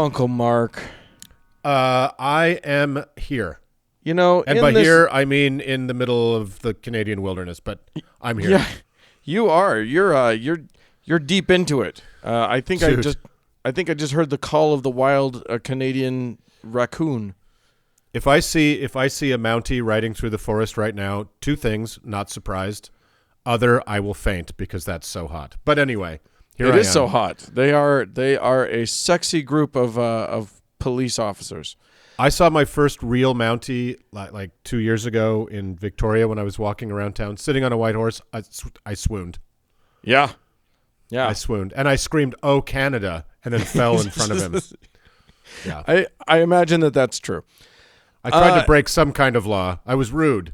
Uncle Mark. I am here. And by here, I mean in the middle of the Canadian wilderness, but I'm here. Yeah, you are. You're deep into it. I think I just heard the call of the wild Canadian raccoon. If I see a Mountie riding through the forest right now, two things, not surprised. Other, I will faint because that's so hot. But anyway, here I am. It is so hot. They are a sexy group of police officers. I saw my first real Mountie like 2 years ago in Victoria when I was walking around town, sitting on a white horse. I swooned. Yeah. I swooned. And I screamed, "Oh, Canada," and then fell in front of him. Yeah. I imagine that's true. I tried to break some kind of law. I was rude.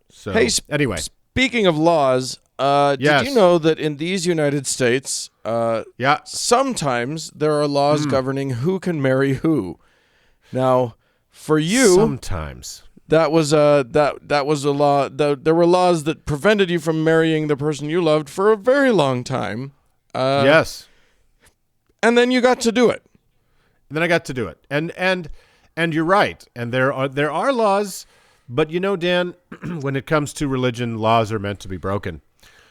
So anyway. Speaking of laws, yes. Did you know that in these United States, sometimes there are laws governing who can marry who? Now, for you, sometimes that was a law. There were laws that prevented you from marrying the person you loved for a very long time. Yes, and then you got to do it. Then I got to do it, and you're right. And there are laws, but Dan, when it comes to religion, laws are meant to be broken.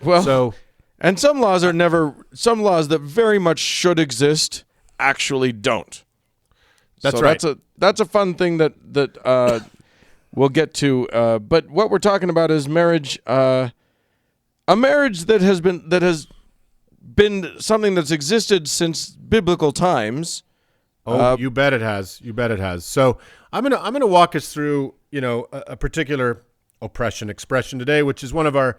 Well, and some laws that very much should exist actually don't. That's right. That's a fun thing that we'll get to. But what we're talking about is marriage. A marriage that has been something that's existed since biblical times. Oh, you bet it has. You bet it has. So I'm gonna walk us through a particular oppression expression today, which is one of our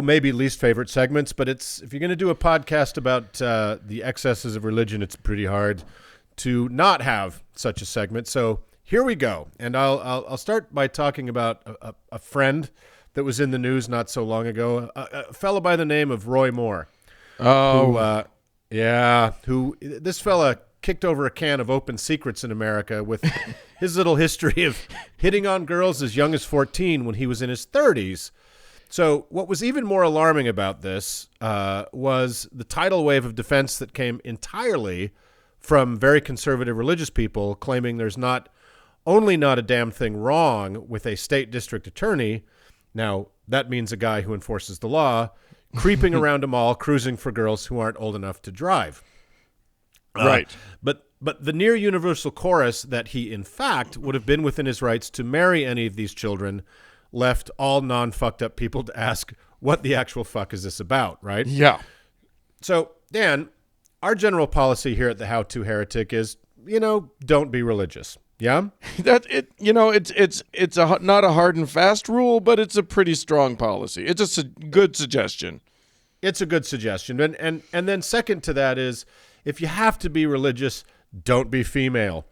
maybe least favorite segments. But if you're gonna do a podcast about the excesses of religion, it's pretty hard to not have such a segment. So here we go. And I'll start by talking about a friend that was in the news not so long ago, a fellow by the name of Roy Moore. Oh. Who this fella kicked over a can of open secrets in America with his little history of hitting on girls as young as 14 when he was in his 30s. So what was even more alarming about this was the tidal wave of defense that came entirely from very conservative religious people claiming there's not only not a damn thing wrong with a state district attorney, now that means a guy who enforces the law, creeping around a mall cruising for girls who aren't old enough to drive. Right. But the near universal chorus that he, in fact, would have been within his rights to marry any of these children left all non-fucked up people to ask, what the actual fuck is this about, right? Yeah. So, Dan, our general policy here at the How To Heretic is, don't be religious. Yeah? It's not a hard and fast rule, but it's a pretty strong policy. It's a good suggestion. It's a good suggestion. And then second to that is, if you have to be religious, don't be female.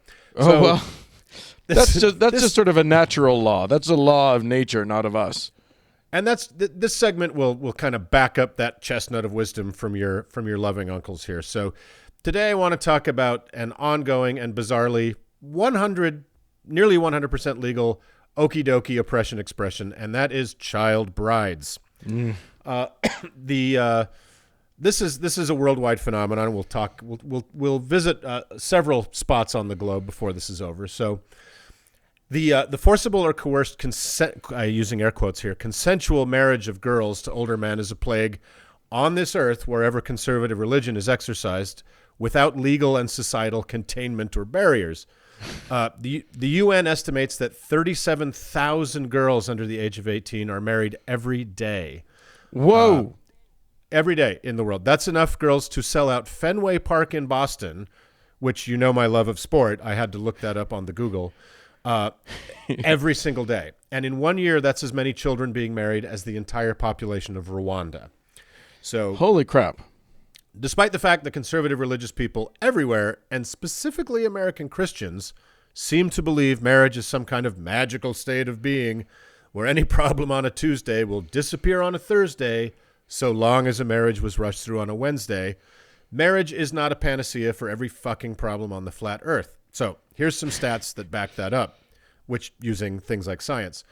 That's just sort of a natural law. That's a law of nature, not of us. And this segment will kind of back up that chestnut of wisdom from your loving uncles here. So today I want to talk about an ongoing and bizarrely nearly 100% legal okie dokie oppression expression, and that is child brides. This is a worldwide phenomenon. We'll visit several spots on the globe before this is over. So the forcible or coerced using air quotes here, consensual marriage of girls to older men is a plague on this earth wherever conservative religion is exercised without legal and societal containment or barriers. The UN estimates that 37,000 girls under the age of 18 are married every day. Whoa. Every day in the world. That's enough girls to sell out Fenway Park in Boston, which my love of sport. I had to look that up on the Google. Every single day. And in 1 year, that's as many children being married as the entire population of Rwanda. So, holy crap. Despite the fact that conservative religious people everywhere, and specifically American Christians, seem to believe marriage is some kind of magical state of being where any problem on a Tuesday will disappear on a Thursday so long as a marriage was rushed through on a Wednesday, marriage is not a panacea for every fucking problem on the flat earth. So here's some stats that back that up, which using things like science.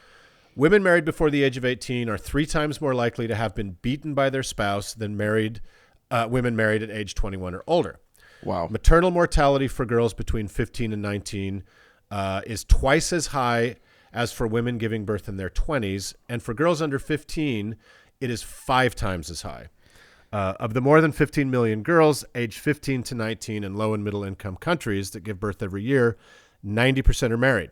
Women married before the age of 18 are 3 times more likely to have been beaten by their spouse than women married at age 21 or older. Wow. Maternal mortality for girls between 15 and 19 is twice as high as for women giving birth in their 20s. And for girls under 15, it is 5 times as high. Of the more than 15 million girls aged 15 to 19 in low and middle income countries that give birth every year, 90% are married.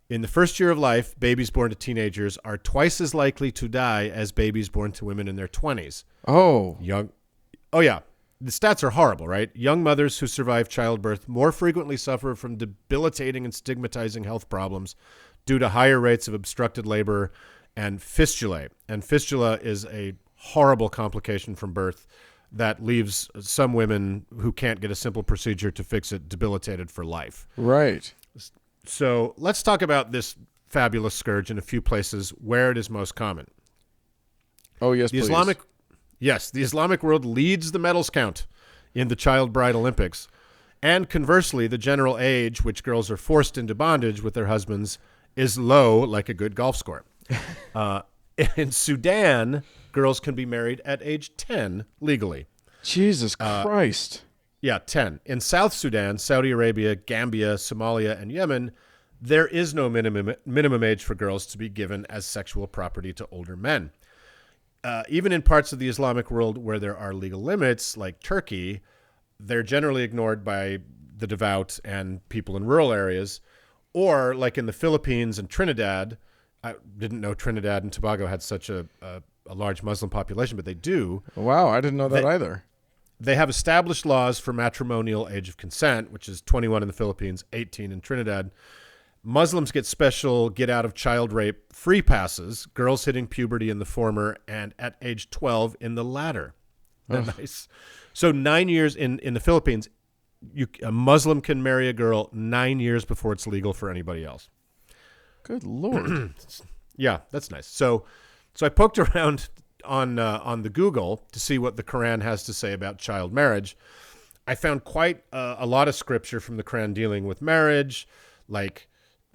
In the first year of life, babies born to teenagers are twice as likely to die as babies born to women in their 20s. Oh. Oh, yeah. The stats are horrible, right? Young mothers who survive childbirth more frequently suffer from debilitating and stigmatizing health problems due to higher rates of obstructed labor and fistulae. And fistula is a horrible complication from birth that leaves some women who can't get a simple procedure to fix it debilitated for life. Right. So let's talk about this fabulous scourge in a few places where it is most common. Oh, yes, The please. the Islamic world leads the medals count in the child bride Olympics. And conversely, the general age which girls are forced into bondage with their husbands is low, like a good golf score. In Sudan, girls can be married at age 10 legally. Jesus Christ. Yeah, 10. In South Sudan, Saudi Arabia, Gambia, Somalia, and Yemen, there is no minimum age for girls to be given as sexual property to older men. Even in parts of the Islamic world where there are legal limits, like Turkey, they're generally ignored by the devout and people in rural areas. Or like in the Philippines and Trinidad, I didn't know Trinidad and Tobago had such a large Muslim population, but they do. Wow, I didn't know that either. They have established laws for matrimonial age of consent, which is 21 in the Philippines, 18 in Trinidad. Muslims get special get-out-of-child rape free passes, girls hitting puberty in the former, and at age 12 in the latter. Isn't that nice? So 9 years in the Philippines, a Muslim can marry a girl 9 years before it's legal for anybody else. Good Lord. Yeah, that's nice. So I poked around on the Google to see what the Quran has to say about child marriage. I found quite a lot of scripture from the Quran dealing with marriage, like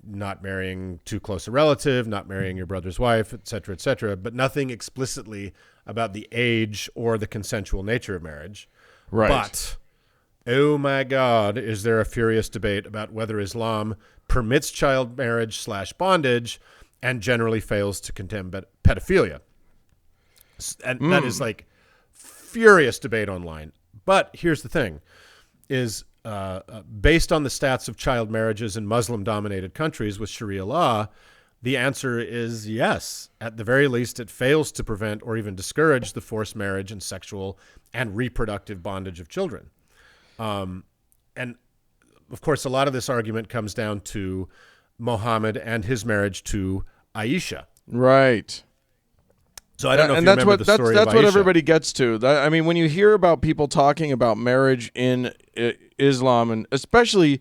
not marrying too close a relative, not marrying your brother's wife, et cetera, but nothing explicitly about the age or the consensual nature of marriage. Right. But, oh my God, is there a furious debate about whether Islam permits child marriage / bondage and generally fails to condemn pedophilia. And that is like furious debate online. But here's the thing, is based on the stats of child marriages in Muslim-dominated countries with Sharia law, the answer is yes. At the very least, it fails to prevent or even discourage the forced marriage and sexual and reproductive bondage of children. And, of course, a lot of this argument comes down to Muhammad and his marriage to Aisha. Right. So I don't know if and you that's remember what the that's story that's of what Aisha. everybody gets to. I mean, when you hear about people talking about marriage in Islam, and especially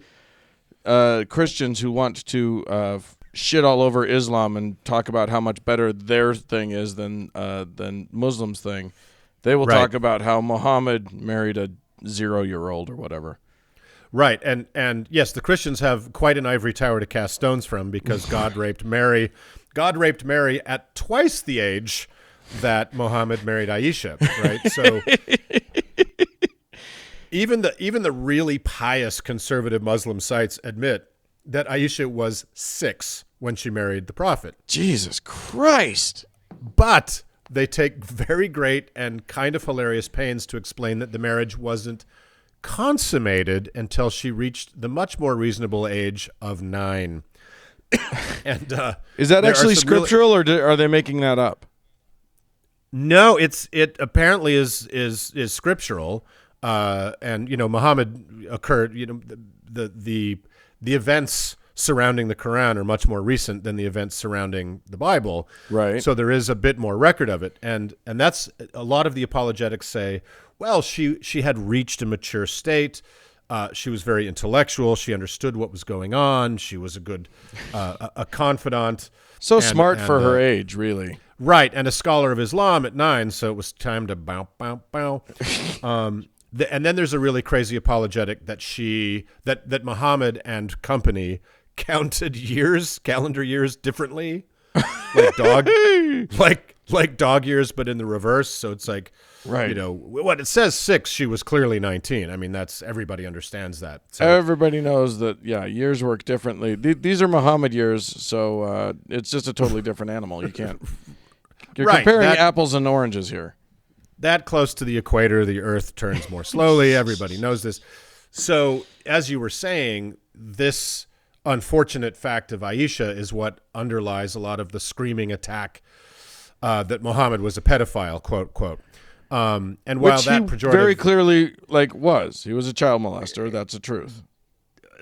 Christians who want to shit all over Islam and talk about how much better their thing is than Muslims' thing, they will talk about how Muhammad married a 0-year-old or whatever. Right, and yes, the Christians have quite an ivory tower to cast stones from because God raped Mary. God raped Mary at twice the age that Muhammad married Aisha, right? So even the really pious conservative Muslim sites admit that Aisha was 6 when she married the Prophet. Jesus Christ. But they take very great and kind of hilarious pains to explain that the marriage wasn't consummated until she reached the much more reasonable age of 9. And is that actually scriptural, or are they making that up? No, it apparently is scriptural. And Muhammad occurred. The events surrounding the Quran are much more recent than the events surrounding the Bible. Right. So there is a bit more record of it, and that's a lot of the apologetics say. Well, she had reached a mature state. She was very intellectual. She understood what was going on. She was a good, a confidant. So smart for her age, really. Right, and a scholar of Islam at 9, so it was time to bow, bow, bow. And then there's a really crazy apologetic that Muhammad and company counted calendar years differently, like like dog years, but in the reverse. So it's like, Right. you know, what it says 6, she was clearly 19. I mean, everybody understands that. So, Everybody knows that, years work differently. These are Muhammad years, so it's just a totally different animal. You can't. You're Right, comparing apples and oranges here. that close to the equator, the Earth turns more slowly. Everybody knows this. So, as you were saying, this unfortunate fact of Aisha is what underlies a lot of the screaming attack that Muhammad was a pedophile, quote, quote. And while Which that he pejorative, very clearly was. He was a child molester. That's the truth.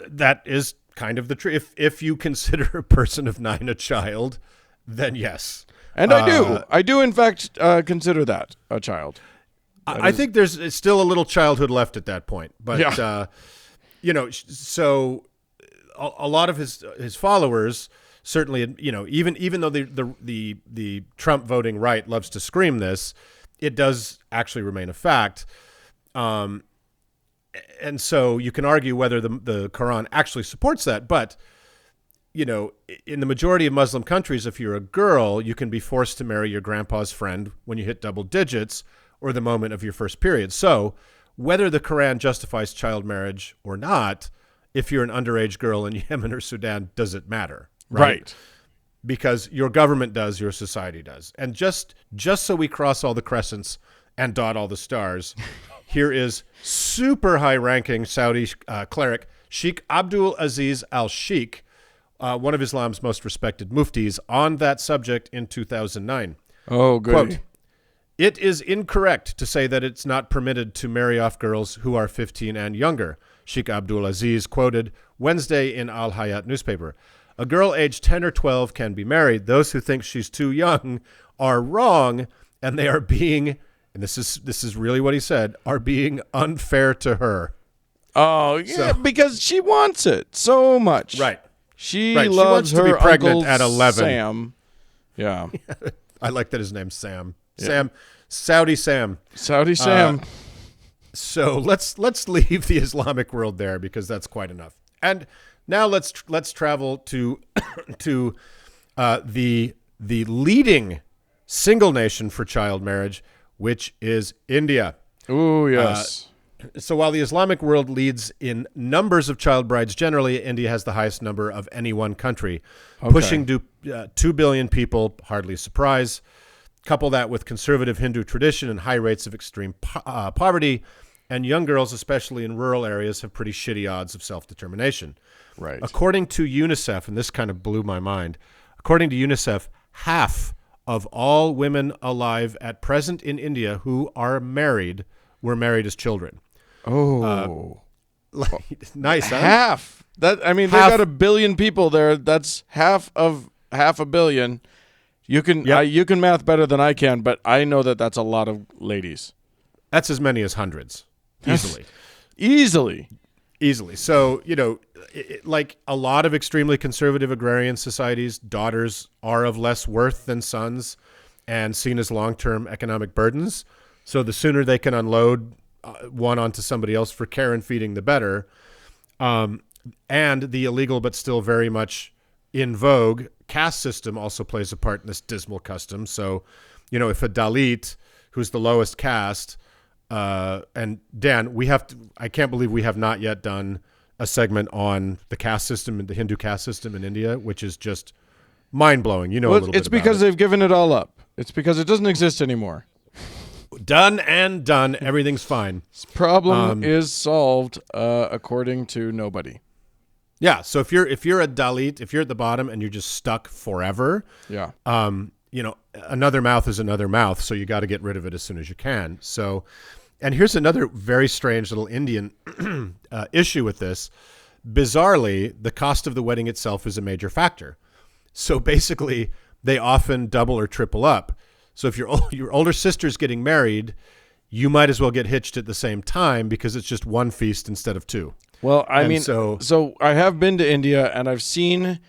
that is kind of the truth. If you consider a person of 9 a child, then yes. And I do. I do, in fact, consider that a child. I think there's still a little childhood left at that point. But, you know, so a lot of his followers certainly, you know, even though the Trump voting right loves to scream this, it does actually remain a fact. And so you can argue whether the Quran actually supports that. But, you know, in the majority of Muslim countries, if you're a girl, you can be forced to marry your grandpa's friend when you hit double digits or the moment of your first period. So whether the Quran justifies child marriage or not, if you're an underage girl in Yemen or Sudan, does it matter? Right. Because your government does, your society does. And just so we cross all the crescents and dot all the stars, here is super high-ranking Saudi cleric Sheikh Abdul Aziz al-Sheikh, one of Islam's most respected muftis, on that subject in 2009. Oh, good. Quote, "It is incorrect to say that it's not permitted to marry off girls who are 15 and younger," Sheikh Abdul Aziz quoted Wednesday in Al Hayat newspaper. "A girl aged 10 or 12 can be married. Those who think she's too young are wrong, and they are being," and this is really what he said, "are being unfair to her." Oh, yeah, because she wants it so much. Right. She Right. loves She wants her to be pregnant Uncle at 11. Sam. Yeah. I like that his name's Sam. Yeah. Sam, Saudi Sam. Saudi Sam. So let's leave the Islamic world there because that's quite enough. And now let's travel to the leading single nation for child marriage, which is India. Ooh, yes. So while the Islamic world leads in numbers of child brides generally, India has the highest number of any one country, pushing 2 billion people, hardly a surprise. Couple that with conservative Hindu tradition and high rates of extreme poverty, and young girls, especially in rural areas, have pretty shitty odds of self-determination. Right. According to UNICEF, and this kind of blew my mind, according to UNICEF, half of all women alive at present in India who are married were married as children. Oh. Nice, huh? Half. They got 1 billion people there. That's half of half a billion. You can you can math better than I can, but I know that that's a lot of ladies. That's as many as hundreds, easily. Easily. So, you know, like a lot of extremely conservative agrarian societies, daughters are of less worth than sons and seen as long-term economic burdens. So the sooner they can unload one onto somebody else for care and feeding, the better. And the illegal but still very much in vogue caste system also plays a part in this dismal custom. So, you know, if a Dalit, who's the lowest caste, and Dan, I can't believe we have not yet done a segment on the caste system, the Hindu caste system in India, which is just mind-blowing. You know, a little bit it's because they've given it all up. It's because it doesn't exist anymore. Done and done. Everything's fine. This problem is solved, according to nobody. Yeah. So if you're a Dalit, if you're at the bottom and you're just stuck forever, yeah. You know, another mouth is another mouth, so you got to get rid of it as soon as you can. So, and here's another very strange little Indian issue with this. Bizarrely, the cost of the wedding itself is a major factor. So basically, they often double or triple up. So if your older sister's getting married, you might as well get hitched at the same time because it's just one feast instead of two. Well, so I have been to India and I've seen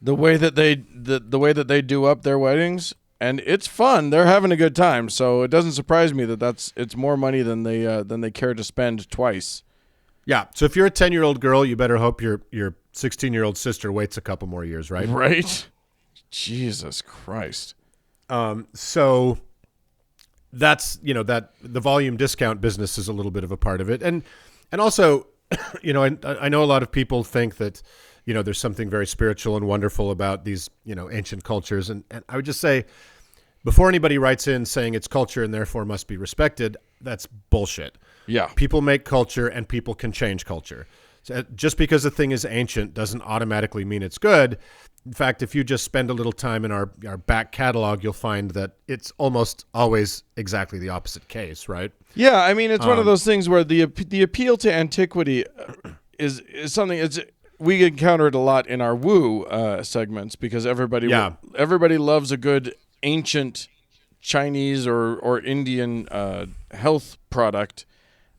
the way that they do up their weddings, and it's fun. They're having a good time, so it doesn't surprise me that it's more money than they care to spend twice. Yeah. So if you're a 10-year-old girl, you better hope your 16-year-old sister waits a couple more years, right? Right. Jesus Christ. So that's, that the volume discount business is a little bit of a part of it. And also, I know a lot of people think that, there's something very spiritual and wonderful about these, ancient cultures. And I would just say, before anybody writes in saying it's culture and therefore must be respected, that's bullshit. Yeah. People make culture and people can change culture. So just because a thing is ancient doesn't automatically mean it's good. In fact, if you just spend a little time in our back catalog, you'll find that it's almost always exactly the opposite case, right? Yeah, I mean, it's one of those things where the appeal to antiquity is something. We encounter it a lot in our woo segments because everybody loves a good ancient Chinese or Indian health product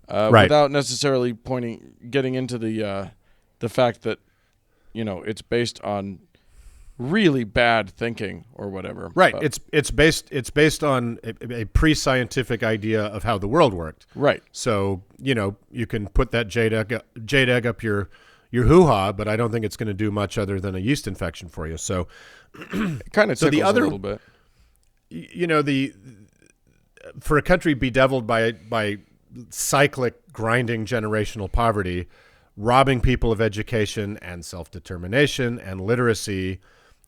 without necessarily getting into the fact that it's based on really bad thinking or whatever. Right. But it's based on a pre-scientific idea of how the world worked. Right. So, you can put that jade egg up your hoo-ha, but I don't think it's going to do much other than a yeast infection for you. So it kind of tickles a little bit. For a country bedeviled by cyclic grinding generational poverty, robbing people of education and self-determination and literacy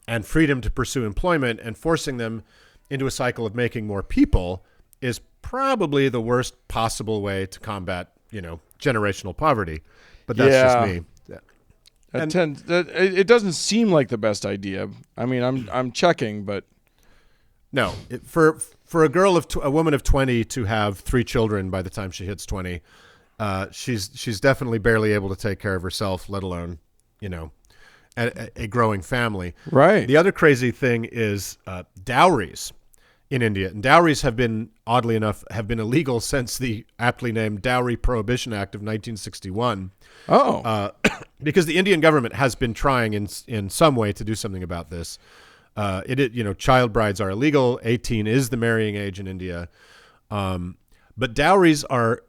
and freedom to pursue employment and forcing them into a cycle of making more people is probably the worst possible way to combat, generational poverty. But that's just me. It doesn't seem like the best idea. I mean, I'm checking, but no. For a woman of 20 to have 3 children by the time she hits 20, she's definitely barely able to take care of herself, let alone, a growing family. Right. The other crazy thing is dowries in India. And dowries oddly enough, have been illegal since the aptly named Dowry Prohibition Act of 1961. Oh. Because the Indian government has been trying in some way to do something about this. Child brides are illegal. 18 is the marrying age in India. But dowries are,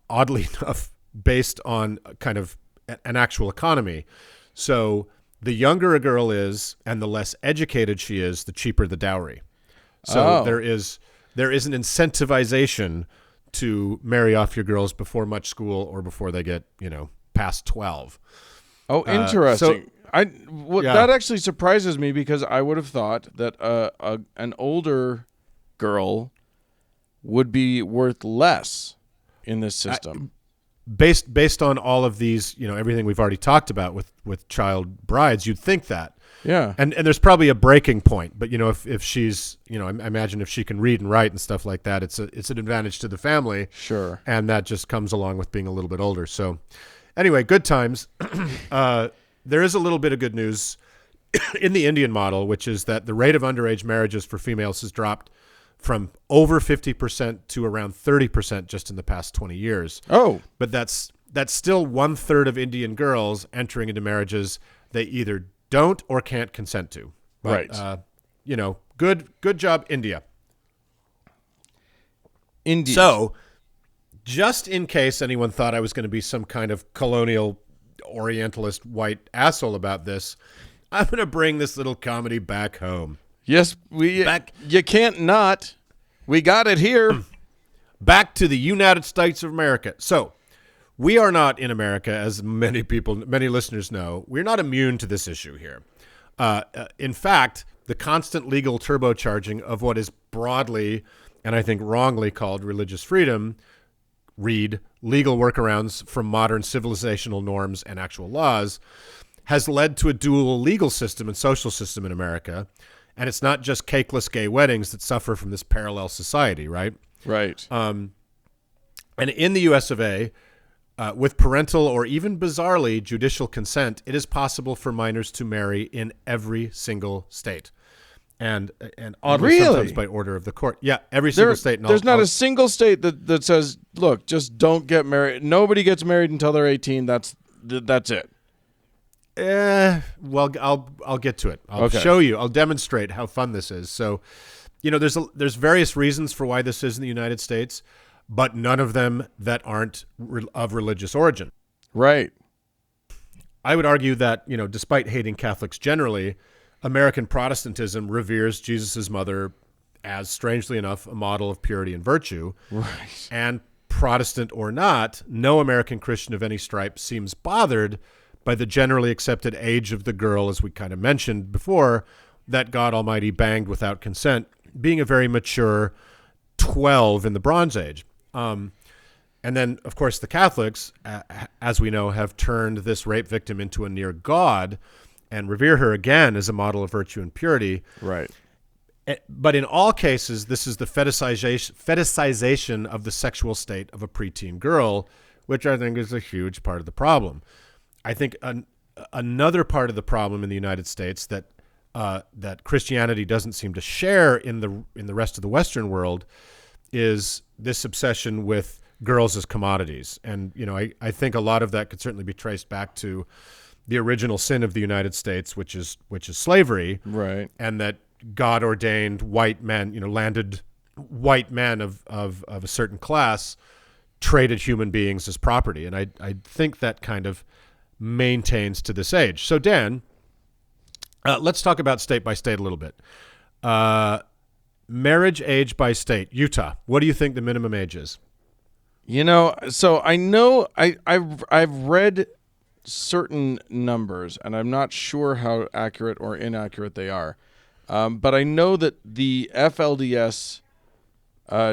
oddly enough, based on kind of an actual economy. So the younger a girl is and the less educated she is, the cheaper the dowry. So there is an incentivization to marry off your girls before much school or before they get, past 12. Oh, interesting. That actually surprises me because I would have thought that an older girl would be worth less in this system. Based on all of these, everything we've already talked about with child brides, you'd think that. Yeah. And there's probably a breaking point, but if she's, I imagine if she can read and write and stuff like that, it's an advantage to the family. Sure. And that just comes along with being a little bit older. So anyway, good times. There is a little bit of good news in the Indian model, which is that the rate of underage marriages for females has dropped from over 50% to around 30% just in the past 20 years. Oh. But that's still 1/3 of Indian girls entering into marriages they either don't or can't consent to. But, right. Good job, India. Indeed. So, just in case anyone thought I was going to be some kind of colonial Orientalist white asshole about this, I'm going to bring this little comedy back home. Yes, you can't not. We got it here. Back to the United States of America. So, we are not in America, as many listeners know. We're not immune to this issue here. In fact, the constant legal turbocharging of what is broadly, and I think wrongly called religious freedom, read legal workarounds from modern civilizational norms and actual laws, has led to a dual legal system and social system in America. And it's not just cakeless gay weddings that suffer from this parallel society, right? Right. And in the US of A, with parental or even bizarrely judicial consent, it is possible for minors to marry in every single state. And oddly sometimes by order of the court. Yeah, every single state. There's not a single state that says, look, just don't get married. Nobody gets married until they're 18. That's it. Well, I'll get to it. I'll show you. I'll demonstrate how fun this is. So, there's various reasons for why this is in the United States, but none of them that aren't of religious origin. Right. I would argue that, despite hating Catholics generally, American Protestantism reveres Jesus' mother as, strangely enough, a model of purity and virtue. Right. And Protestant or not, no American Christian of any stripe seems bothered by the generally accepted age of the girl, as we kind of mentioned before, that God Almighty banged without consent, being a very mature 12 in the Bronze Age. And then, of course, the Catholics, as we know, have turned this rape victim into a near god and revere her again as a model of virtue and purity. Right. But in all cases, this is the fetishization of the sexual state of a preteen girl, which I think is a huge part of the problem. I think another part of the problem in the United States that Christianity doesn't seem to share in the rest of the Western world is this obsession with girls as commodities. And, I think a lot of that could certainly be traced back to the original sin of the United States, which is slavery. Right. And that God ordained white men, landed white men of a certain class traded human beings as property. And I think that kind of maintains to this age. So, Dan, let's talk about state by state a little bit. Marriage age by state. Utah, what do you think the minimum age is? So I know I've read certain numbers, and I'm not sure how accurate or inaccurate they are. But I know that the FLDS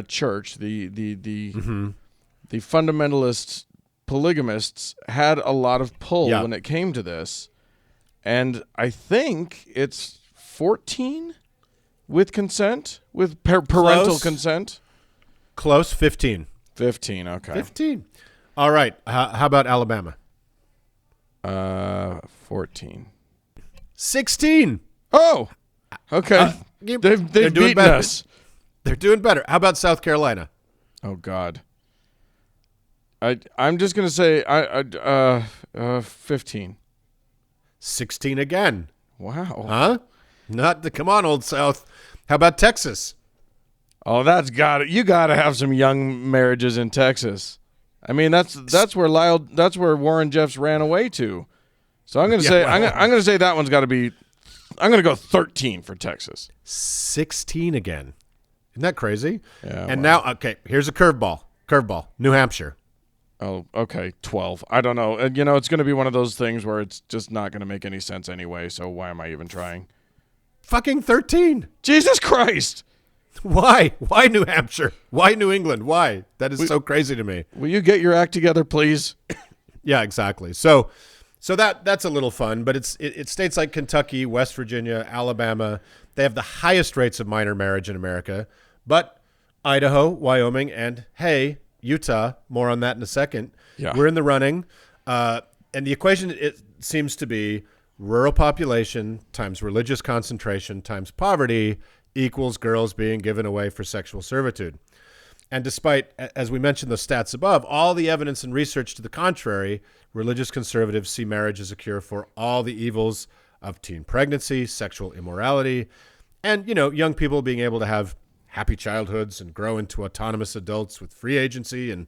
church, the fundamentalist polygamists, had a lot of pull when it came to this, and I think it's 14 with consent, with parental consent. Close, 15. 15, okay. 15. All right. How about Alabama? 14. 16. Oh, okay. They've beaten us. They're doing better. How about South Carolina? Oh God. I'm just gonna say 15. 16 again. Wow. Huh? Come on, Old South. How about Texas? Oh, you gotta have some young marriages in Texas. I mean, that's where Warren Jeffs ran away to. So I'm gonna say I'm gonna say that one's got to be. I'm gonna go 13 for Texas. 16 again. Isn't that crazy? Yeah. And now, okay, here's a curveball. New Hampshire. Oh, okay, 12. I don't know. It's going to be one of those things where it's just not going to make any sense anyway, so why am I even trying? Fucking 13. Jesus Christ. Why? Why New Hampshire? Why New England? Why? That is so crazy to me. Will you get your act together, please? Yeah, exactly. So that's a little fun, but it's states like Kentucky, West Virginia, Alabama, they have the highest rates of minor marriage in America, but Idaho, Wyoming, and Utah, more on that in a second. Yeah. We're in the running. And the equation, it seems to be rural population times religious concentration times poverty equals girls being given away for sexual servitude. And despite, as we mentioned the stats above, all the evidence and research to the contrary, religious conservatives see marriage as a cure for all the evils of teen pregnancy, sexual immorality, and, young people being able to have happy childhoods and grow into autonomous adults with free agency and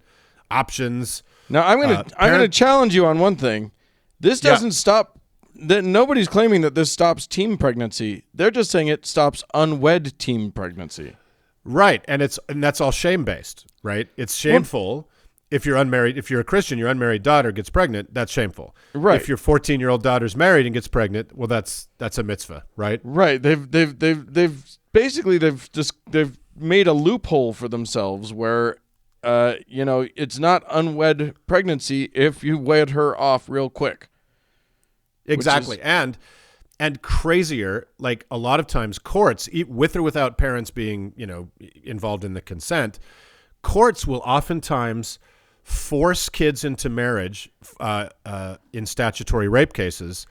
options. Now, I'm gonna challenge you on one thing. This doesn't stop. That nobody's claiming that this stops teen pregnancy. They're just saying it stops unwed teen pregnancy. Right, and that's all shame based, right? It's shameful if you're unmarried. If you're a Christian, your unmarried daughter gets pregnant. That's shameful. Right. If your 14-year-old daughter's married and gets pregnant, well, that's a mitzvah, right? Right. They've basically made a loophole for themselves where, it's not unwed pregnancy if you wed her off real quick. Exactly, and crazier, like a lot of times courts, with or without parents being, involved in the consent, courts will oftentimes force kids into marriage in statutory rape cases,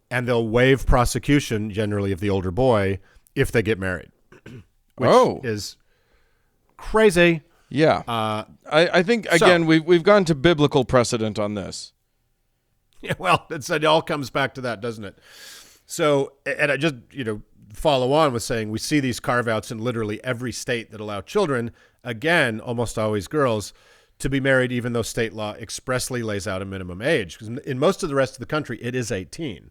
and they'll waive prosecution generally of the older boy if they get married, which is crazy. Yeah, I think again we've gone to biblical precedent on this. Yeah, well, it all comes back to that, doesn't it? So, and I just, follow on with saying we see these carve-outs in literally every state that allow children, again, almost always girls, to be married even though state law expressly lays out a minimum age. Because in most of the rest of the country, it is 18.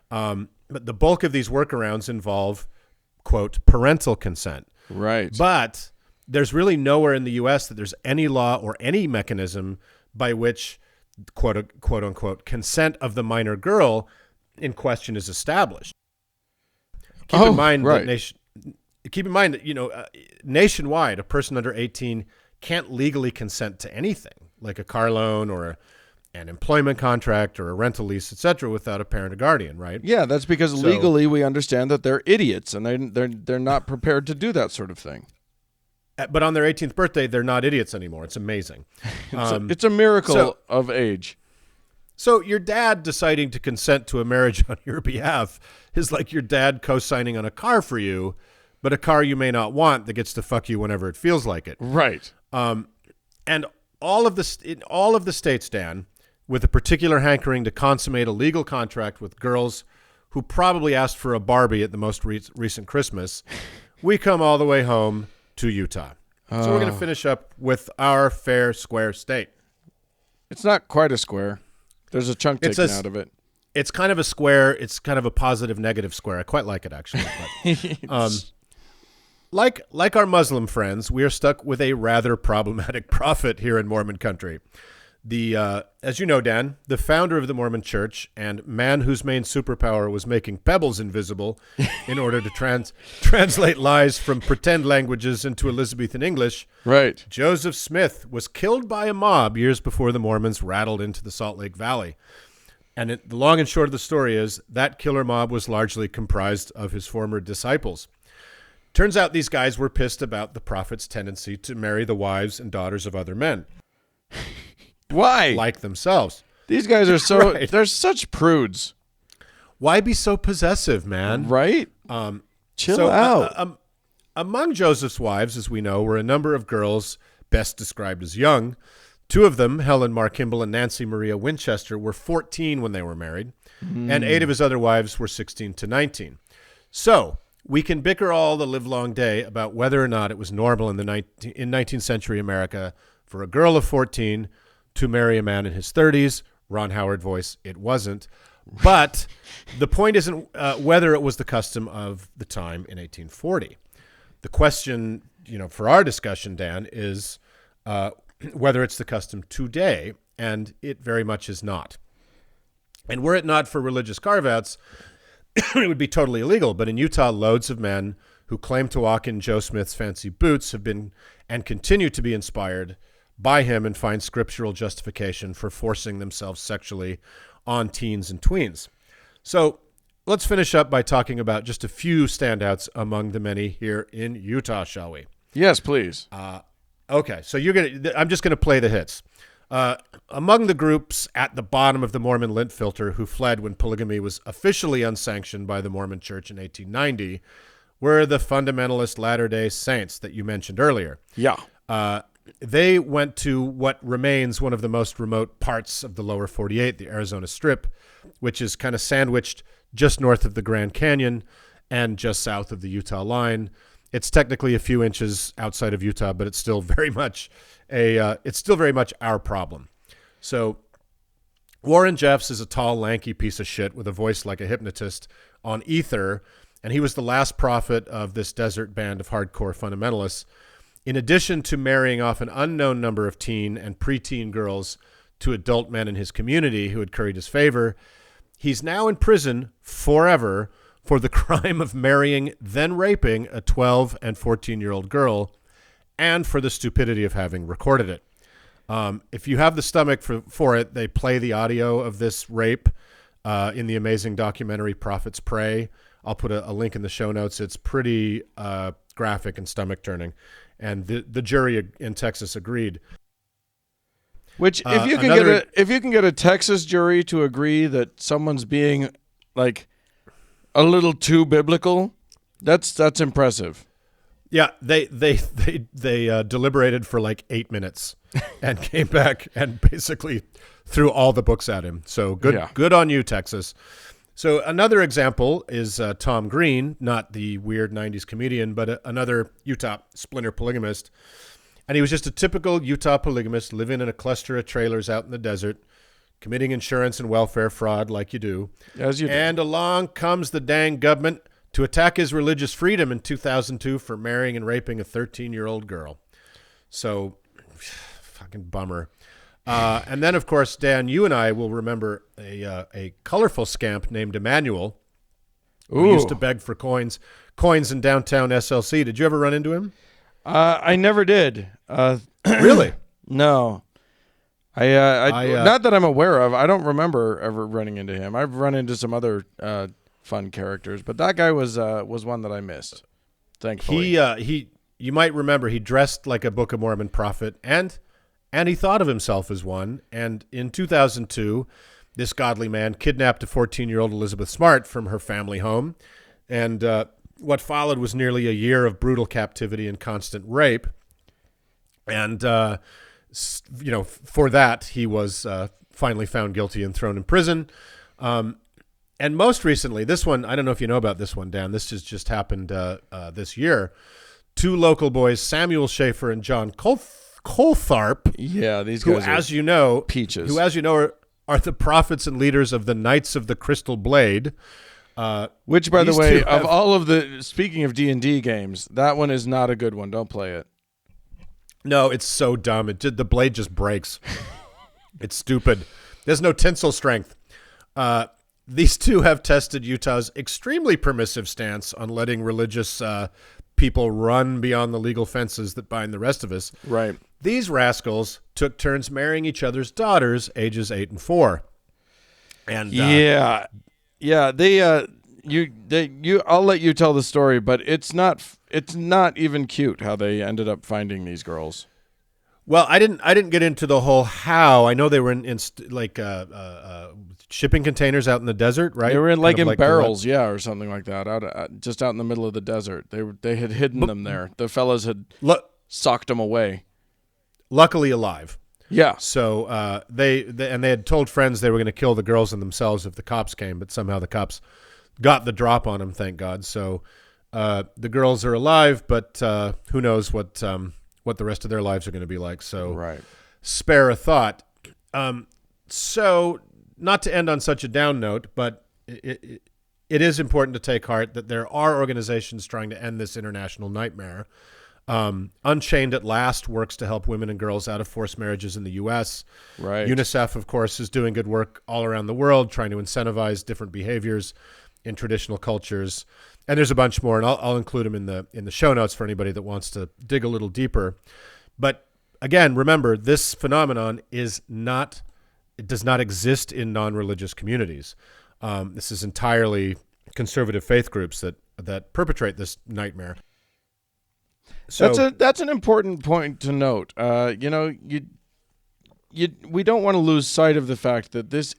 But the bulk of these workarounds involve, quote, parental consent. Right. But there's really nowhere in the U.S. that there's any law or any mechanism by which, quote unquote, consent of the minor girl in question is established. Keep in mind that nationwide, a person under 18 can't legally consent to anything, like a car loan or an employment contract or a rental lease, etc., without a parent or guardian, right? Yeah, that's because legally we understand that they're idiots and they're not prepared to do that sort of thing. But on their 18th birthday, they're not idiots anymore. It's amazing. It's a miracle of age. So your dad deciding to consent to a marriage on your behalf is like your dad co-signing on a car for you, but a car you may not want that gets to fuck you whenever it feels like it. Right. And all of the states, Dan, with a particular hankering to consummate a legal contract with girls who probably asked for a Barbie at the most recent Christmas, we come all the way home to Utah. So we're going to finish up with our fair square state. It's not quite a square. There's a chunk taken out of it. It's kind of a square. It's kind of a positive negative square. I quite like it, actually. But, like our Muslim friends, we are stuck with a rather problematic prophet here in Mormon country. As you know, Dan, the founder of the Mormon Church and man whose main superpower was making pebbles invisible in order to translate lies from pretend languages into Elizabethan English, right? Joseph Smith was killed by a mob years before the Mormons rattled into the Salt Lake Valley. And the long and short of the story is that killer mob was largely comprised of his former disciples. Turns out these guys were pissed about the prophet's tendency to marry the wives and daughters of other men. Why? Like themselves. These guys are they're such prudes. Why be so possessive, man? Right? Chill out. Among Joseph's wives, as we know, were a number of girls best described as young. Two of them, Helen Mar Kimball and Nancy Maria Winchester, were 14 when they were married, and 8 of his other wives were 16 to 19. So we can bicker all the livelong day about whether or not it was normal in 19th century America for a girl of 14 to marry a man in his 30s. Ron Howard voice, it wasn't. But the point isn't whether it was the custom of the time in 1840. The question, for our discussion, Dan, is whether it's the custom today, and it very much is not. And were it not for religious carve-outs, it would be totally illegal. But in Utah, loads of men who claim to walk in Joe Smith's fancy boots have been and continue to be inspired by him and find scriptural justification for forcing themselves sexually on teens and tweens. So let's finish up by talking about just a few standouts among the many here in Utah, shall we? Yes, please. Okay, so I'm just gonna play the hits. Among the groups at the bottom of the Mormon lint filter who fled when polygamy was officially unsanctioned by the Mormon Church in 1890 were the Fundamentalist Latter-day Saints that you mentioned earlier. Yeah. They went to what remains one of the most remote parts of the lower 48, the Arizona Strip, which is kind of sandwiched just north of the Grand Canyon and just south of the Utah line. It's technically a few inches outside of Utah, but it's still very much our problem. So Warren Jeffs is a tall, lanky piece of shit with a voice like a hypnotist on ether, and he was the last prophet of this desert band of hardcore fundamentalists. In addition to marrying off an unknown number of teen and preteen girls to adult men in his community who had curried his favor, he's now in prison forever for the crime of marrying, then raping a 12 and 14-year-old girl, and for the stupidity of having recorded it. If you have the stomach for it, they play the audio of this rape in the amazing documentary Prophet's Prey. I'll put a link in the show notes. It's pretty graphic and stomach-turning. And the jury in Texas agreed. Which, if you can get a Texas jury to agree that someone's being like a little too biblical, that's impressive. Yeah, they deliberated for like 8 minutes and came back and basically threw all the books at him. So good on you, Texas. So another example is Tom Green, not the weird 90s comedian, but another Utah splinter polygamist. And he was just a typical Utah polygamist living in a cluster of trailers out in the desert, committing insurance and welfare fraud like you do. As you do. And along comes the dang government to attack his religious freedom in 2002 for marrying and raping a 13-year-old girl. So, fucking bummer. And then, of course, Dan, you and I will remember a colorful scamp named Emmanuel who used to beg for coins in downtown SLC. Did you ever run into him? I never did. Really? No. Not that I'm aware of. I don't remember ever running into him. I've run into some other fun characters, but that guy was one that I missed. Thankfully, you might remember he dressed like a Book of Mormon prophet, and he thought of himself as one. And in 2002, this godly man kidnapped a 14-year-old Elizabeth Smart from her family home, and what followed was nearly a year of brutal captivity and constant rape. And for that, he was finally found guilty and thrown in prison. And most recently, this one, I don't know if you know about this one, Dan. This has just happened this year. Two local boys, Samuel Schaefer and John Coltharp. Yeah, these guys are peaches. Who, as you know, are the prophets and leaders of the Knights of the Crystal Blade. Which, by the way, of all of the, speaking of D&D games, that one is not a good one. Don't play it. No, it's so dumb. The blade just breaks. It's stupid. There's no tensile strength. These two have tested Utah's extremely permissive stance on letting religious people run beyond the legal fences that bind the rest of us. Right. These rascals took turns marrying each other's daughters, ages 8 and 4. And yeah, I'll let you tell the story, but it's not even cute how they ended up finding these girls. Well, I didn't get into the whole how. I know they were in shipping containers out in the desert, right? They were in barrels, or something like that, just out in the middle of the desert. They had hidden them there. The fellas had socked them away. Luckily alive. Yeah. So they had told friends they were going to kill the girls and themselves if the cops came, but somehow the cops got the drop on them, thank God. So the girls are alive, but who knows what the rest of their lives are going to be like. So right. Spare a thought. So not to end on such a down note, but it is important to take heart that there are organizations trying to end this international nightmare. Unchained at Last works to help women and girls out of forced marriages in the U.S. Right. UNICEF, of course, is doing good work all around the world, trying to incentivize different behaviors in traditional cultures. And there's a bunch more, and I'll include them in the show notes for anybody that wants to dig a little deeper. But again, remember, this phenomenon does not exist in non-religious communities. This is entirely conservative faith groups that perpetrate this nightmare. So that's an important point to note. We don't want to lose sight of the fact that this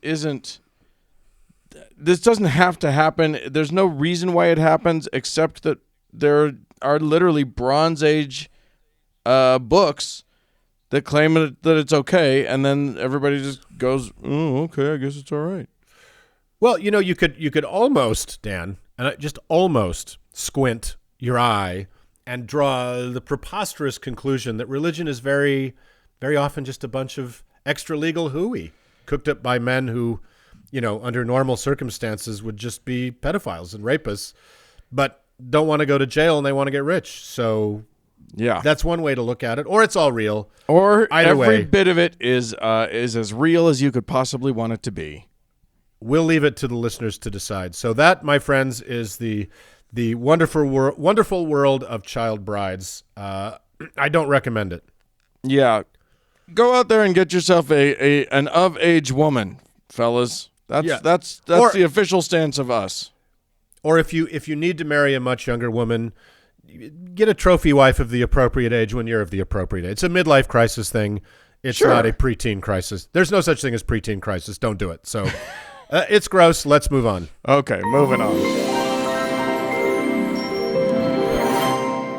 doesn't have to happen. There's no reason why it happens except that there are literally Bronze Age books that claim that it's okay, and then everybody just goes, "Oh, okay, I guess it's all right." Well, you could almost, Dan, and just almost squint your eye and draw the preposterous conclusion that religion is very, very often just a bunch of extra-legal hooey cooked up by men who, under normal circumstances would just be pedophiles and rapists, but don't want to go to jail and they want to get rich. So yeah, that's one way to look at it. Or it's all real. Or either way, every bit of it is as real as you could possibly want it to be. We'll leave it to the listeners to decide. So that, my friends, is the wonderful world of child brides. I don't recommend it. Yeah. Go out there and get yourself an of-age woman, fellas. That's the official stance of us. Or if you need to marry a much younger woman, get a trophy wife of the appropriate age when you're of the appropriate age. It's a midlife crisis thing. It's not a preteen crisis. There's no such thing as preteen crisis. Don't do it. So it's gross. Let's move on. Okay, moving on.